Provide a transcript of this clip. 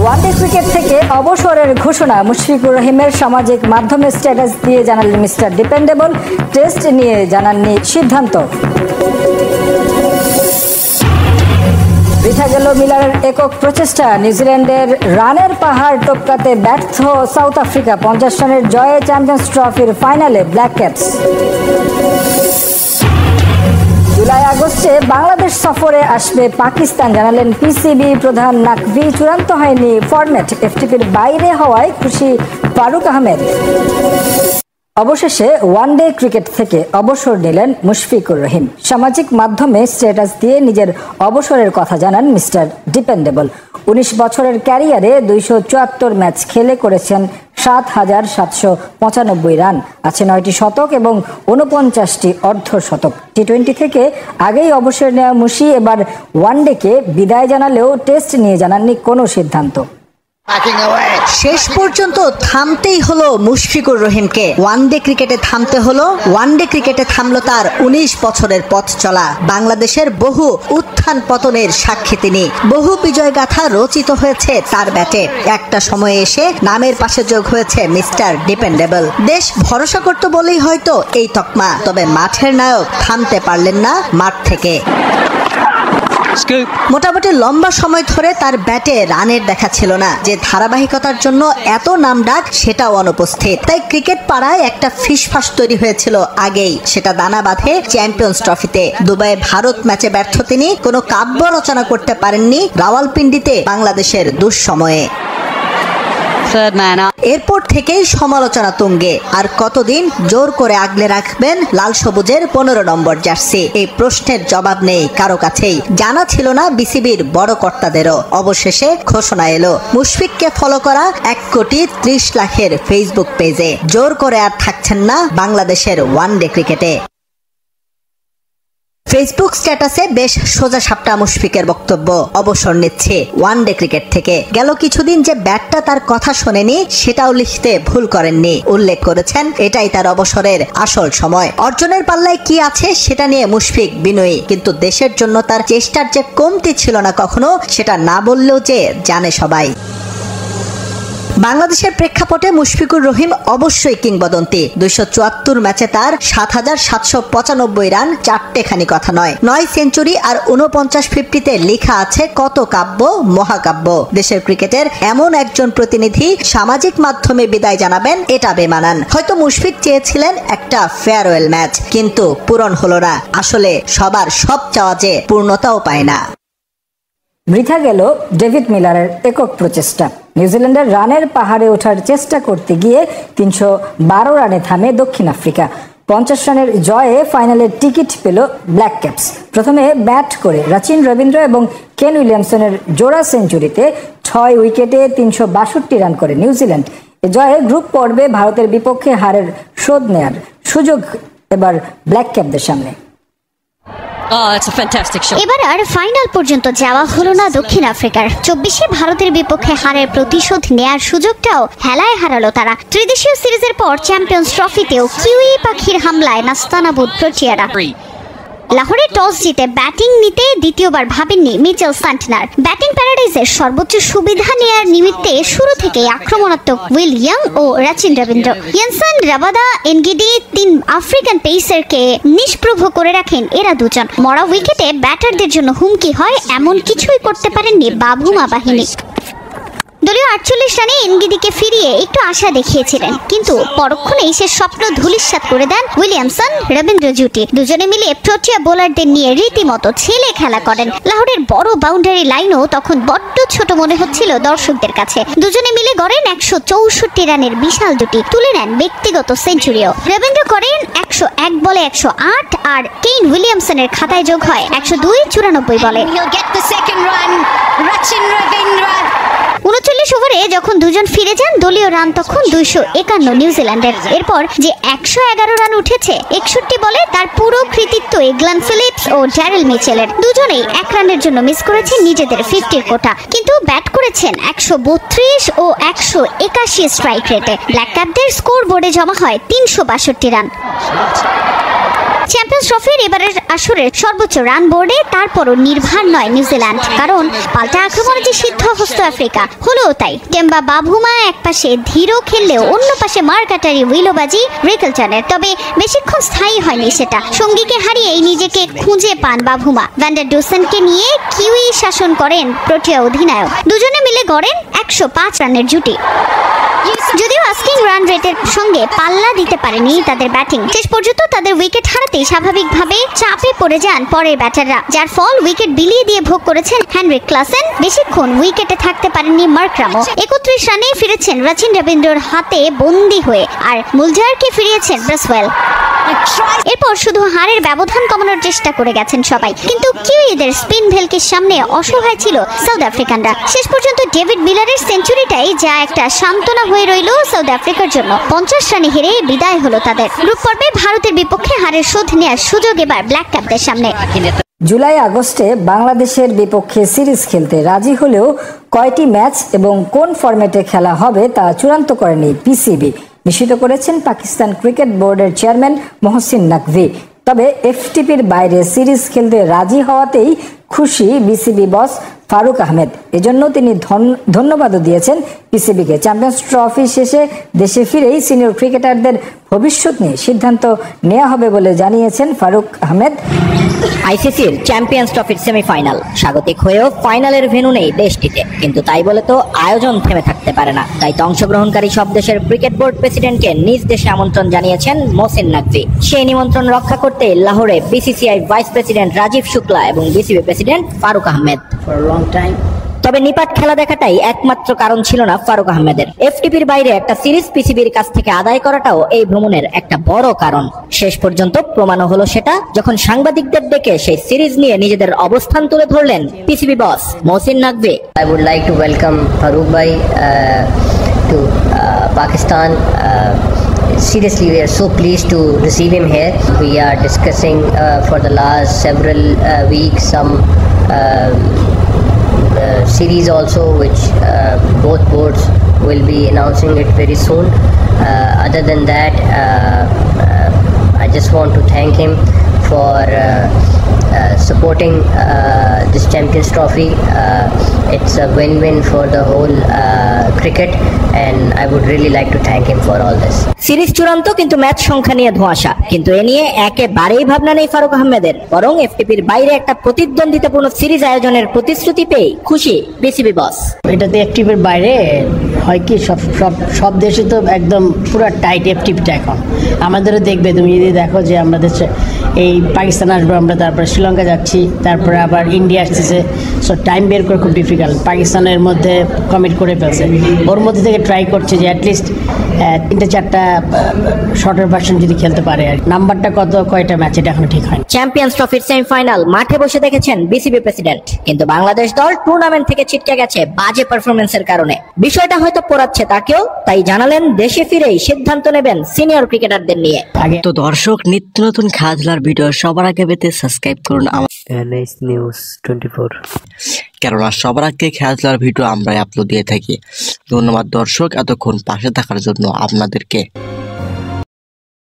One day cricket থেকে অবসরের ঘোষণা মুশফিকুর রহিমের সামাজিক মাধ্যমে স্ট্যাটাস দিয়ে জানালেন মিস্টার ডিপেন্ডেবল। টেস্ট নিয়ে জানাননি সিদ্ধান্ত। বৃথা গেল মিলারের একক প্রচেষ্টা। নিউজিল্যান্ডের রানের পাহাড় টপকাতে ব্যর্থ সাউথ আফ্রিকা। 50 রানের জয়ে চ্যাম্পিয়ন্স ট্রফির ফাইনালে ব্ল্যাক ক্যাপস। জুলাই আগস্টে বাংলাদেশ সফরে আসবে পাকিস্তান, জানালেন পিসিবি প্রধান নাকভি। চূড়ান্ত হয়নি ফরম্যাট, এফটিপির বাইরে হওয়ায় খুশি ফারুক আহমেদ। অবশেষে ওয়ানডে ক্রিকেট থেকে অবসর নিলেন মুশফিকুর রহিম। সামাজিক মাধ্যমে স্ট্যাটাস দিয়ে নিজের অবসরের কথা জানান মিস্টার ডিপেন্ডেবল। 19 বছরের ক্যারিয়ারে 274 ম্যাচ খেলে করেছেন 7,795 রান। আছে 9টি শতক এবং 49টি অর্ধশতক। টি20 থেকে আগেই অবসর নেওয়া মুশি এবার ওয়ানডেকে বিদায় জানালেও টেস্ট নিয়ে জানাননি কোনো সিদ্ধান্ত। শেষ পর্যন্ত থামতেই হলো মুশফিকুর রহিমকে। ওয়ানডে ক্রিকেটে থামতে হলো। ওয়ানডে ক্রিকেটে থামলো তার 19 বছরের পথ চলা। বাংলাদেশের বহু উত্থান পতনের সাক্ষী তিনি। বহু বিজয় গাথা রচিত হয়েছে তার ব্যাটে। একটা সময়ে এসে নামের পাশে যোগ হয়েছে মিস্টার ডিপেন্ডেবল। দেশ ভরসা করত বলেই হয়তো এই তকমা। তবে মাঠের নায়ক থামতে পারলেন না মাঠ থেকে। মোটামুটি লম্বা সময় ধরে তার ব্যাটে রানের দেখা ছিল না। যে ধারাবাহিকতার জন্য এত নাম ডাক সেটাও অনুপস্থিত। তাই ক্রিকেট পাড়ায় একটা ফিসফাস তৈরি হয়েছিল আগেই। সেটা দানা বাঁধে চ্যাম্পিয়ন্স ট্রফিতে। দুবাইয়ে ভারত ম্যাচে ব্যর্থ তিনি। কোনো কাব্য রচনা করতে পারেননি রাওয়ালপিন্ডিতে বাংলাদেশের দুঃসময়ে। এরপর থেকেই সমালোচনা তুঙ্গে। আর কতদিন জোর করে আগলে রাখবেন লাল সবুজের 15 নম্বর জার্সি? এই প্রশ্নের জবাব নেই কারো কাছেই। জানা ছিল না বিসিবির বড় কর্তাদেরও। অবশেষে ঘোষণা এলো মুশফিককে ফলো করা 1,30,00,000-এর ফেসবুক পেজে। জোর করে আর থাকছেন না বাংলাদেশের ওয়ানডে ক্রিকেটে। ফেসবুক স্ট্যাটাসে বেশ সোজা সাপটা মুশফিকের বক্তব্য। অবসর নিচ্ছে ওয়ানডে ক্রিকেট থেকে। গেল কিছুদিন যে ব্যাটটা তার কথা শোনেনি সেটাও লিখতে ভুল করেননি। উল্লেখ করেছেন এটাই তার অবসরের আসল সময়। অর্জনের পাল্লায় কি আছে সেটা নিয়ে মুশফিক বিনয়ী। কিন্তু দেশের জন্য তার চেষ্টার যে কমতি ছিল না কখনো, সেটা না বললেও যে জানে সবাই। বাংলাদেশের প্রেক্ষাপটে মুশফিকুর রহিম অবশ্যই কিংবদন্তি। 274 ম্যাচে তার 7,795 রান, চারটেখানি কথা নয়। 9 সেঞ্চুরি আর 49 50-তে লেখা আছে কত কাব্য, মহাকাব্য। দেশের ক্রিকেটের এমন একজন প্রতিনিধি সামাজিক মাধ্যমে বিদায় জানাবেন, এটা বেমানান। হয়তো মুশফিক চেয়েছিলেন একটা ফেয়ারওয়েল ম্যাচ, কিন্তু পূরণ হলো না। আসলে সবার সব চাওয়া যে পূর্ণতাও পায় না। বৃথা গেল ডেভিড মিলারের একক প্রচেষ্টা। নিউজিল্যান্ডের রানের পাহাড়ে ওঠার চেষ্টা করতে গিয়ে 312 রানে থামে দক্ষিণ আফ্রিকা। 50 রানের জয়ে ফাইনালের টিকিট পেল ব্ল্যাক ক্যাপস। প্রথমে ব্যাট করে রাচিন রবীন্দ্র এবং কেন উইলিয়ামসনের জোড়া সেঞ্চুরিতে 6 উইকেটে 362 রান করে নিউজিল্যান্ড। এ জয়ে গ্রুপ পর্বে ভারতের বিপক্ষে হারের শোধ নেয়ার সুযোগ এবার ব্ল্যাক ক্যাপদের সামনে। এবার আর ফাইনাল পর্যন্ত যাওয়া হলো না দক্ষিণ আফ্রিকার। 24-এ ভারতের বিপক্ষে হারের প্রতিশোধ নেয়ার সুযোগটাও হেলায় হারালো তারা। ত্রিদেশীয় সিরিজের পর চ্যাম্পিয়ন্স ট্রফিতেও কিউই পাখির হামলায় নাস্তানাবুদ প্রোটিয়ারা। লাহোরে টস জিতে ব্যাটিং নিতে দ্বিতীয়বার ভাবেননি মিচেল সান্টনার। ব্যাটিং প্যারাডাইজের সর্বোচ্চ সুবিধা নেয়ার নিমিত্তে শুরু থেকেই আক্রমণাত্মক উইল ইয়াং ও Rachin Ravindra. Jansen Rabada Ngidi 3 African পেসারকে নিষ্প্রভ করে রাখেন এরা দুজন। মরা উইকেটে ব্যাটারদের জন্য হুমকি হয় এমন কিছুই করতে পারেননি বাবুমা বাহিনী। দলীয় 48 রানে এনগিডিকে ফিরিয়ে একটু আশা দেখিয়েছিলেন, কিন্তু পরক্ষণেই সে স্বপ্ন ধূলিসাৎ করে দেন উইলিয়ামসন রবীন্দ্র জুটি। দুজনে মিলে প্রোটিয়া বোলারদের নিয়ে রীতিমতো ছেলে খেলা করেন। লাহোরের বড় বাউন্ডারি লাইনও তখন বড্ড ছোট মনে হচ্ছিল দর্শকদের কাছে। দুজনে মিলে গড়েন 164 রানের বিশাল জুটি, তুলে নেন ব্যক্তিগত সেঞ্চুরিও। রবীন্দ্র করেন 101 বলে 108, আর কেন উইলিয়ামসনের খাতায় যোগ হয় 102 বলে। 39 ওভারে যখন দুজন ফিরে যান, দলীয় রান তখন 251 নিউজিল্যান্ডের। এরপর যে 111 রান উঠেছে 61 বলে, তার পুরো কৃতিত্ব গ্লেন ফিলিপস ও ড্যারেল মিচেলের। দুজনেই 1 রানের জন্য মিস করেছেন নিজেদের 50-র কোটা, কিন্তু ব্যাট করেছেন 132 ও 181 স্ট্রাইক রেটে। ব্ল্যাক ক্যাপদের স্কোর বোর্ডে জমা হয় 362 রান। চ্যাম্পিয়ন্স ট্রফির এবারের আসরের সর্বোচ্চ রান বোর্ডে তারপরও নির্ভর নয় নিউজিল্যান্ড, কারণ পাল্টা আক্রমণে যে সিদ্ধহস্ত আফ্রিকা হলো তাই। টেম্বা বাভুমা একপাশে ধীর খেললেও অন্য পাশে মার্কাটারি উইলোবাজি রিকেলটনের, তবে বেশিক্ষণ স্থায়ী হয়নি সেটা। সঙ্গীকে হারিয়েই নিজেকে খুঁজে পান বাভুমা। ভ্যান্ডার ডুসেনকে নিয়ে কিউই শাসন করেন প্রোটিয়া অধিনায়ক, দুজনে মিলে গড়েন 105 রানের জুটি। যদিও আস্কিং রান রেটের সঙ্গে পাল্লা দিতে পারেনি তাদের ব্যাটিং, শেষ পর্যন্ত তাদের উইকেট হারাতেই স্বাভাবিকভাবে চাপে পড়ে যান পরের ব্যাটাররা, যার ফল উইকেট বিলিয়ে দিয়ে ভোগ করেছেন হেনরিক ক্লাসেন। বেশিক্ষণ উইকেটে থাকতে পারেননি মার্করামও। 31 রানে ফিরেছেন রচিন রবীন্দ্রর হাতে বন্দী হয়ে, আর মুলজারকে ফিরিয়েছেন ব্রেসওয়েল। এরপর শুধু হারের ব্যবধান কমানোর চেষ্টা করে গেছেন সবাই, কিন্তু কিউইদের স্পিন ভেলকির সামনে অসহায় ছিল সাউথ আফ্রিকানরা। শেষ পর্যন্ত ডেভিড মিলারের সেঞ্চুরিটাই যা একটা সান্ত্বনা হয়ে রইল সাউথ আফ্রিকার জন্য। 50 রানে হেরে বিদায় হলো তাদের। গ্রুপ পর্বে ভারতের বিপক্ষে হারের শোধ নেওয়ার সুযোগ এবার ব্ল্যাক ক্যাপদের সামনে। জুলাই আগস্টে বাংলাদেশের বিপক্ষে সিরিজ খেলতে রাজি হলেও কয়টি ম্যাচ এবং কোন ফরম্যাটে খেলা হবে তা চূড়ান্ত করেনি পিসিবি, নিশ্চিত করেছেন পাকিস্তান ক্রিকেট বোর্ডের চেয়ারম্যান মহসিন নাকভি। তবে এফটিপির বাইরে সিরিজ খেলতে রাজি হওয়াতেই খুশি বিসিবি বস ফারুক আহমেদ। এজন্য তিনি ধন্যবাদও দিয়েছেন পিসিবিকে। চ্যাম্পিয়ন্স ট্রফি শেষে দেশে ফিরেই সিনিয়র ক্রিকেটারদের ভবিষ্যৎ নিয়ে সিদ্ধান্ত নেওয়া হবে বলে জানিয়েছেন ফারুক আহমেদ। আইসিসির চ্যাম্পিয়ন্স ট্রফির সেমিফাইনাল, স্বাগতিক হয়েও ফাইনালের ভেন্যু নেই দেশটিতে, কিন্তু তাই বলে তো আয়োজন থেমে থাকতে পারে না। তাই তো অংশগ্রহণকারী সব দেশের ক্রিকেট বোর্ড প্রেসিডেন্টকে নিজ দেশে আমন্ত্রণ জানিয়েছেন মহসিন নাকভি। সেই নিমন্ত্রণ রক্ষা করতে লাহোরে BCCI vice president Rajiv Shukla এবং বিসিবি প্রেসিডেন্ট ফারুক আহমেদ। তবে নিপাট খেলা দেখাটাই একমাত্র কারণ ছিল না ফারুক আহমেদের। এফটিপির বাইরে একটা সিরিজ পিসিবির কাছ থেকে আদায় করাটাও এই ভ্রমণের একটা বড় কারণ। শেষ পর্যন্ত প্রমাণও হলো সেটা যখন সাংবাদিকদের ডেকে সেই সিরিজ নিয়ে নিজেদের অবস্থান তুলে ধরলেন PCB boss Mohsin Naqvi. I would like to welcome Farooq bhai to Pakistan. Seriously, we are so pleased to receive him here. We are discussing for the last several weeks some series also, which both boards will be announcing it very soon. Other than that, I just want to thank him for supporting this Champions Trophy. It's a win-win for the whole cricket, and I would really like to thank him for all this. Series চূড়ান্ত, কিন্তু match সংখ্যা নিয়ে ধোঁয়াশা। কিন্তু এ নিয়ে একেবারেই ভাবনা নেই ফারুক আহমেদের, বরং এফটিপির বাইরে একটা প্রতিদ্বন্দ্বিতাপূর্ণ সিরিজ আয়োজনের প্রতিশ্রুতি পেয়ে খুশি বিসিবি বস। এটাতে এফটিপির বাইরে হয় কি, সব দেশে তো একদম পুরো টাইট এফটিপিটা এখন। আমাদেরও দেখবে, তুমি যদি দেখো যে আমাদের এই পাকিস্তান আসবো আমরা, তারপরে শ্রীলঙ্কা যাচ্ছি, তারপরে আবার ইন্ডিয়া আসতেছে। সো টাইম বের করে খুব ডিফিকাল্ট। পাকিস্তানের মধ্যে কমিট করে ফেলছে, ওর মধ্যে থেকে ট্রাই করছে যে অ্যাটলিস্ট 3-4টা শর্টের ভার্সন যদি খেলতে পারে। আর নাম্বারটা কয়টা ম্যাচ এটা এখনো ঠিক হয়নি। চ্যাম্পিয়ন্স ট্রফির সেমিফাইনাল মাঠে বসে দেখেছেন বিসিবি প্রেসিডেন্ট, কিন্তু বাংলাদেশ দল টুর্নামেন্ট থেকে ছিটকে গেছে বাজে পারফরমেন্সের কারণে। বিষয়টা হয়তো পোড়াচ্ছে তাকেও, তাই জানালেন দেশে ফিরেই সিদ্ধান্ত নেবেন সিনিয়র ক্রিকেটারদের নিয়ে। তো দর্শক, নিত্য নতুন খেলাধুলার ভিডিও সবার আগে পেতে সাবস্ক্রাইব করুন NS News 24, কেননা সবার আগে খেলাধুলার ভিডিও আমরাই আপলোড দিয়ে থাকি। ধন্যবাদ দর্শক এতক্ষণ পাশে থাকার জন্য আপনাদেরকে।